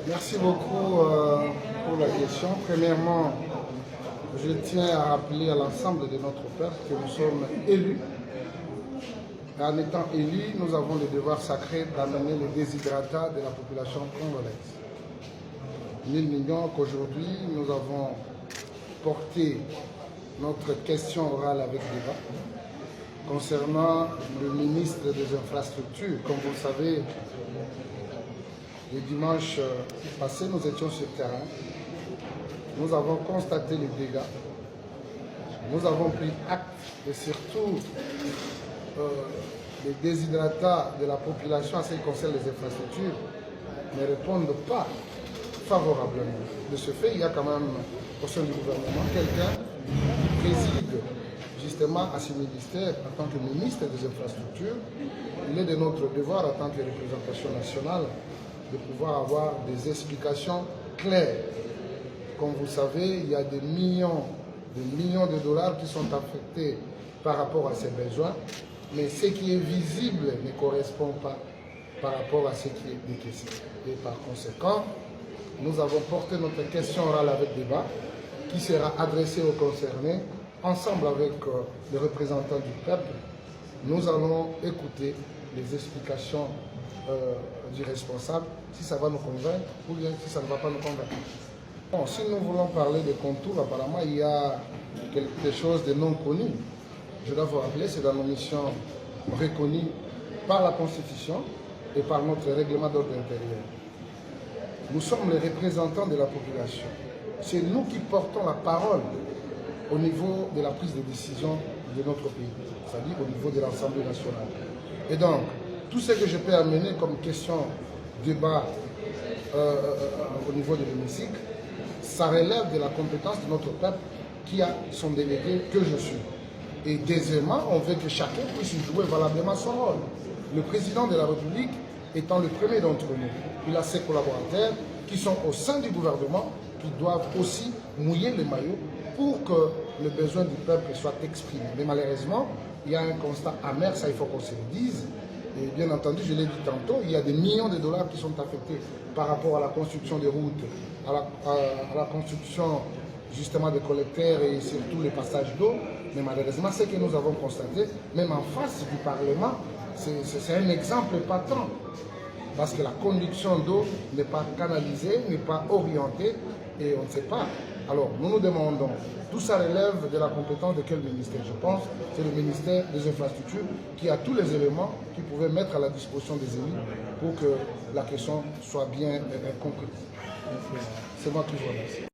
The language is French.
Merci beaucoup pour la question. Premièrement, je tiens à rappeler à l'ensemble de notre peuple que nous sommes élus. Et en étant élus, nous avons le devoir sacré d'amener les déshydratats de la population congolaise. Nul n'ignore qu'aujourd'hui, nous avons porté notre question orale avec débat concernant le ministre des Infrastructures. Comme vous le savez, le dimanche passé, nous étions sur le terrain. Nous avons constaté les dégâts. Nous avons pris acte et surtout les déshydratats de la population en ce qui concerne les infrastructures ne répondent pas favorablement. De ce fait, il y a quand même au sein du gouvernement quelqu'un qui préside justement à ce ministère en tant que ministre des Infrastructures. Il est de notre devoir en tant que représentation nationale de pouvoir avoir des explications claires. Comme vous savez, il y a des millions de dollars qui sont affectés par rapport à ces besoins, mais ce qui est visible ne correspond pas par rapport à ce qui est décaissé. Et par conséquent, nous avons porté notre question orale avec débat qui sera adressée aux concernés ensemble avec les représentants du peuple. Nous allons écouter les explications du responsable, si ça va nous convaincre ou bien si ça ne va pas nous convaincre. Bon, si nous voulons parler des contours, apparemment il y a quelque chose de non connu. Je dois vous rappeler, c'est dans nos missions reconnues par la Constitution et par notre règlement d'ordre intérieur. Nous sommes les représentants de la population. C'est nous qui portons la parole au niveau de la prise de décision de notre pays, c'est-à-dire au niveau de l'Assemblée nationale. Et donc, tout ce que je peux amener comme question, débat au niveau de l'hémicycle, ça relève de la compétence de notre peuple qui a son délégué que je suis. Et deuxièmement, on veut que chacun puisse jouer valablement son rôle. Le président de la République étant le premier d'entre nous, il a ses collaborateurs qui sont au sein du gouvernement, qui doivent aussi mouiller le maillot pour que le besoin du peuple soit exprimé. Mais malheureusement, il y a un constat amer, ça il faut qu'on se le dise. Et bien entendu, je l'ai dit tantôt, il y a des millions de dollars qui sont affectés par rapport à la construction des routes, à la construction justement des collecteurs et surtout les passages d'eau. Mais malheureusement, ce que nous avons constaté, même en face du Parlement, c'est un exemple patent. Parce que la conduction d'eau n'est pas canalisée, n'est pas orientée et on ne sait pas. Alors, nous nous demandons, tout ça relève de la compétence de quel ministère? Je pense que c'est le ministère des Infrastructures qui a tous les éléments qu'il pouvait mettre à la disposition des élus pour que la question soit bien comprise. C'est moi qui vous remercie.